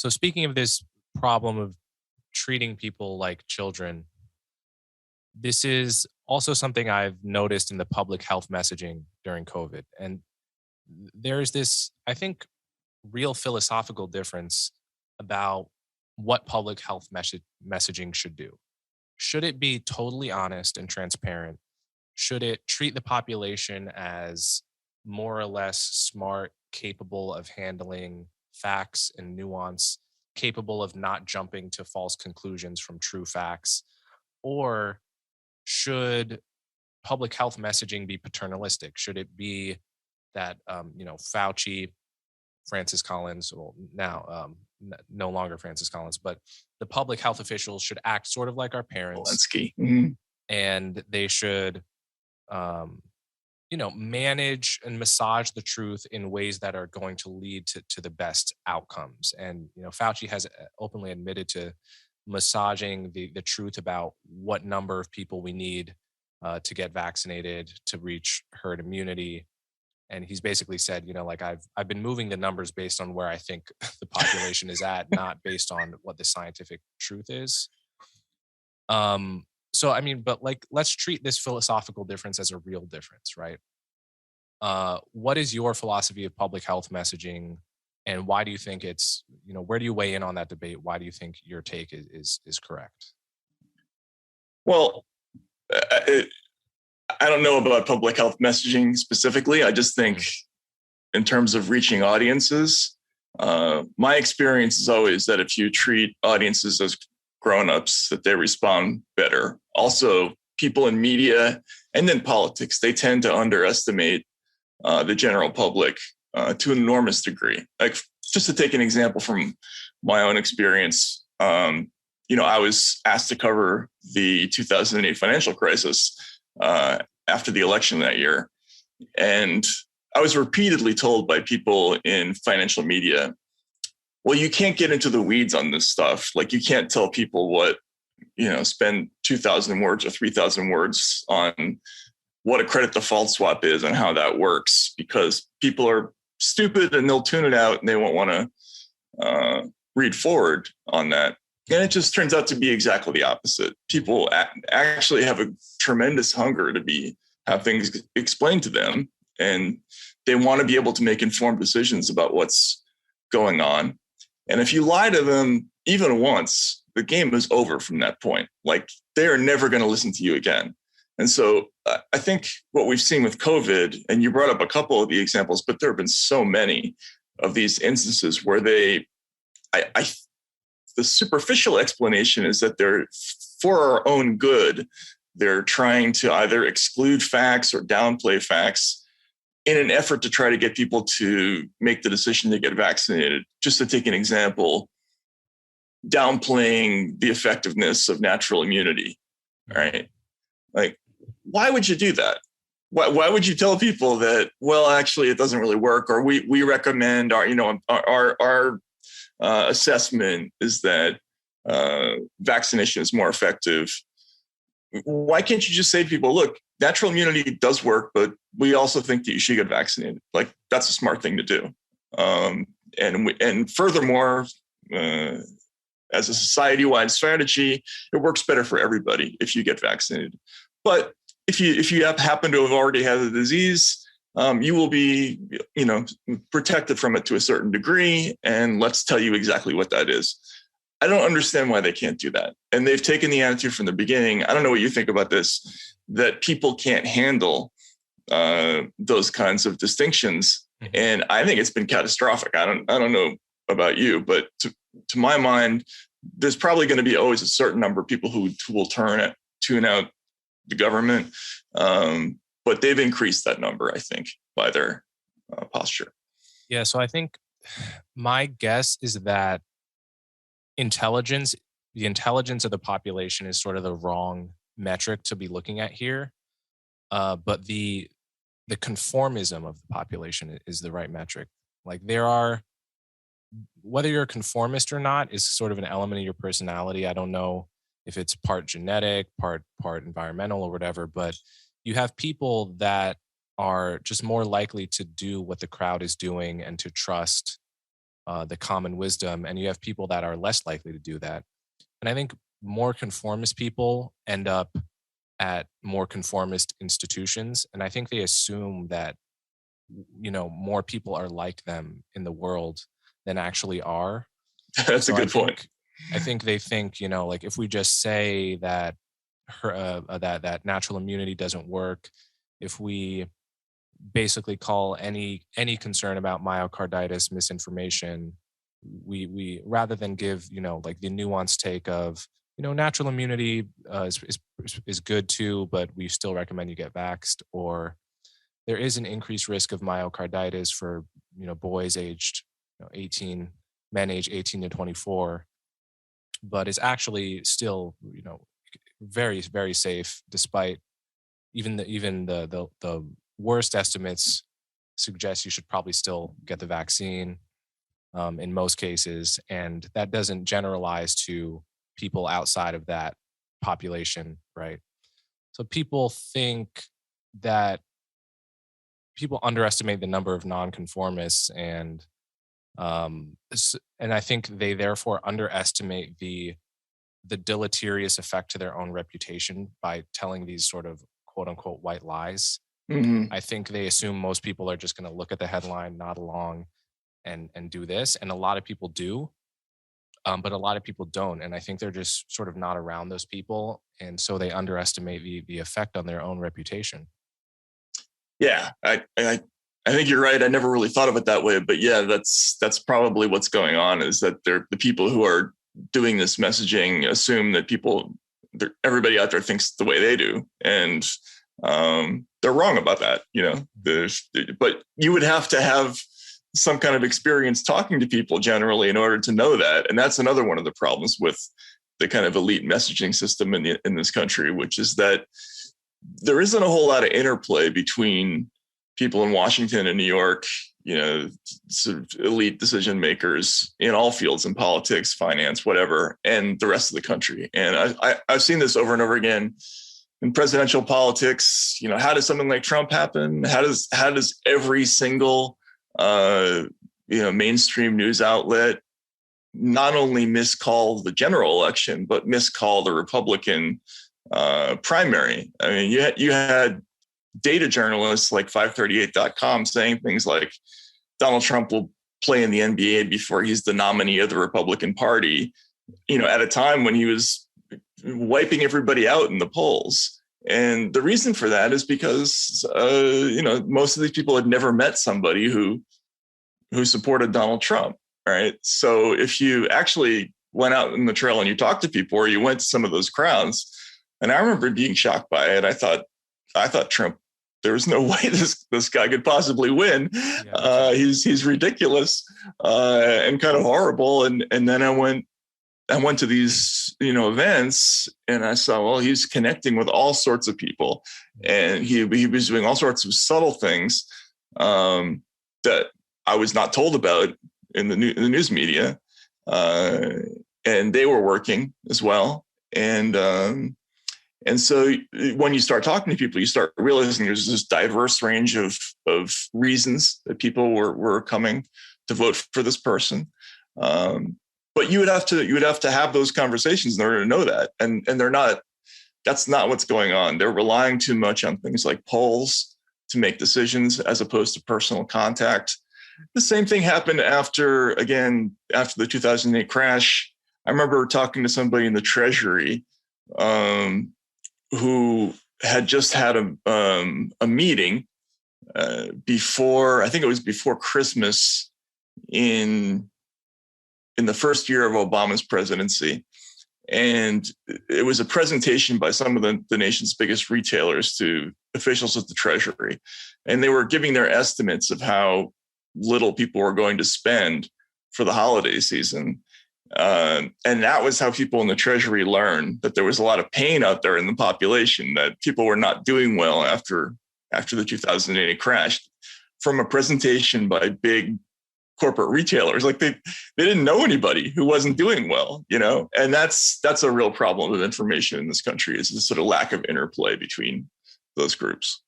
So speaking of this problem of treating people like children, this is also something I've noticed in the public health messaging during COVID. And there's this, I think, real philosophical difference about what public health messaging should do. Should it be totally honest and transparent? Should it treat the population as more or less smart, capable of handling facts and nuance, capable of not jumping to false conclusions from true facts? Or should public health messaging be paternalistic? Should it be that, Fauci, Francis Collins, well, now no longer Francis Collins, but the public health officials should act sort of like our parents, Zelensky. Mm-hmm. and they should, um, manage and massage the truth in ways that are going to lead to the best outcomes. And, Fauci has openly admitted to massaging the truth about what number of people we need to get vaccinated to reach herd immunity. And he's basically said, like I've been moving the numbers based on where I think the population is at, not based on what the scientific truth is. So I mean, but like, let's treat this philosophical difference as a real difference, right? What is your philosophy of public health messaging, and why do you think it's, where do you weigh in on that debate? Why do you think your take is correct? Well, I don't know about public health messaging specifically. I just think in terms of reaching audiences, my experience is always that if you treat audiences as grown-ups, that they respond better. Also, people in media and then politics, they tend to underestimate the general public to an enormous degree. Like, just to take an example from my own experience, I was asked to cover the 2008 financial crisis after the election that year. And I was repeatedly told by people in financial media, well, you can't get into the weeds on this stuff. Like, you can't tell people what, spend 2,000 words or 3,000 words on what a credit default swap is and how that works, because people are stupid and they'll tune it out and they won't want to read forward on that. And it just turns out to be exactly the opposite. People actually have a tremendous hunger to have things explained to them, and they want to be able to make informed decisions about what's going on. And if you lie to them even once, the game is over from that point. Like, they are never going to listen to you again. And so I think what we've seen with COVID, and you brought up a couple of the examples, but there have been so many of these instances where the superficial explanation is that they're for our own good. They're trying to either exclude facts or downplay facts in an effort to try to get people to make the decision to get vaccinated. Just to take an example, downplaying the effectiveness of natural immunity, right? Like, why would you do that? Why would you tell people that, well, actually, it doesn't really work, or we recommend our assessment is that vaccination is more effective? Why can't you just say to people, look, natural immunity does work, but we also think that you should get vaccinated? Like, that's a smart thing to do. And furthermore, as a society-wide strategy, it works better for everybody if you get vaccinated. But if you happen to have already had the disease, you will be, protected from it to a certain degree. And let's tell you exactly what that is. I don't understand why they can't do that. And they've taken the attitude from the beginning. I don't know what you think about this, that people can't handle those kinds of distinctions. Mm-hmm. And I think it's been catastrophic. I don't know about you, but to my mind, there's probably going to be always a certain number of people who will tune out the government. But they've increased that number, I think, by their posture. Yeah. So I think my guess is that the intelligence of the population is sort of the wrong metric to be looking at here. But the conformism of the population is the right metric. Like, whether you're a conformist or not is sort of an element of your personality. I don't know if it's part genetic, part environmental or whatever, but you have people that are just more likely to do what the crowd is doing and to trust the common wisdom, and you have people that are less likely to do that. And I think more conformist people end up at more conformist institutions, and I think they assume that more people are like them in the world than actually are. That's a So I good point. think I think they think, like if we just say that that natural immunity doesn't work, if we basically call any concern about myocarditis misinformation, we rather than give like the nuanced take of natural immunity is good too, but we still recommend you get vaxxed, or there is an increased risk of myocarditis for boys aged 18, men aged 18 to 24, but is actually still very very safe, despite even the worst estimates suggest you should probably still get the vaccine in most cases, and that doesn't generalize to people outside of that population, right? So that people underestimate the number of nonconformists, and I think they therefore underestimate the deleterious effect to their own reputation by telling these sort of quote unquote white lies. Mm-hmm. I think they assume most people are just going to look at the headline, nod along, and do this, and a lot of people do, but a lot of people don't, and I think they're just sort of not around those people, and so they underestimate the effect on their own reputation. Yeah, I think you're right. I never really thought of it that way, but yeah, that's probably what's going on. Is that they're the people who are doing this messaging assume that everybody out there thinks the way they do, and they're wrong about that. But you would have to have some kind of experience talking to people generally in order to know that, and that's another one of the problems with the kind of elite messaging system in this country, which is that there isn't a whole lot of interplay between people in Washington and New York, sort of elite decision makers in all fields in politics, finance, whatever, and the rest of the country. And I've seen this over and over again in presidential politics. How does something like Trump happen? How does every single mainstream news outlet not only miscall the general election, but miscall the Republican primary? I mean, you had data journalists like 538.com saying things like Donald Trump will play in the NBA before he's the nominee of the Republican Party, at a time when he was wiping everybody out in the polls. And the reason for that is because, most of these people had never met somebody who supported Donald Trump, right? So if you actually went out in the trail and you talked to people, or you went to some of those crowds, and I remember being shocked by it. I thought Trump, there was no way this guy could possibly win. Yeah, he's ridiculous and kind of horrible. And then I went to these events, and I saw, well, he's connecting with all sorts of people, and he was doing all sorts of subtle things that I was not told about in the news media, and they were working as well. And so when you start talking to people, you start realizing there's this diverse range of reasons that people were coming to vote for this person. But you would have to have those conversations in order to know that. And that's not what's going on. They're relying too much on things like polls to make decisions as opposed to personal contact. The same thing happened after the 2008 crash. I remember talking to somebody in the Treasury who had just had a meeting before, I think it was before Christmas in the first year of Obama's presidency. And it was a presentation by some of the nation's biggest retailers to officials at the Treasury. And they were giving their estimates of how little people were going to spend for the holiday season. And that was how people in the Treasury learned that there was a lot of pain out there in the population, that people were not doing well after the 2008 crash, from a presentation by big corporate retailers. Like they didn't know anybody who wasn't doing well, and that's a real problem of information in this country, is this sort of lack of interplay between those groups.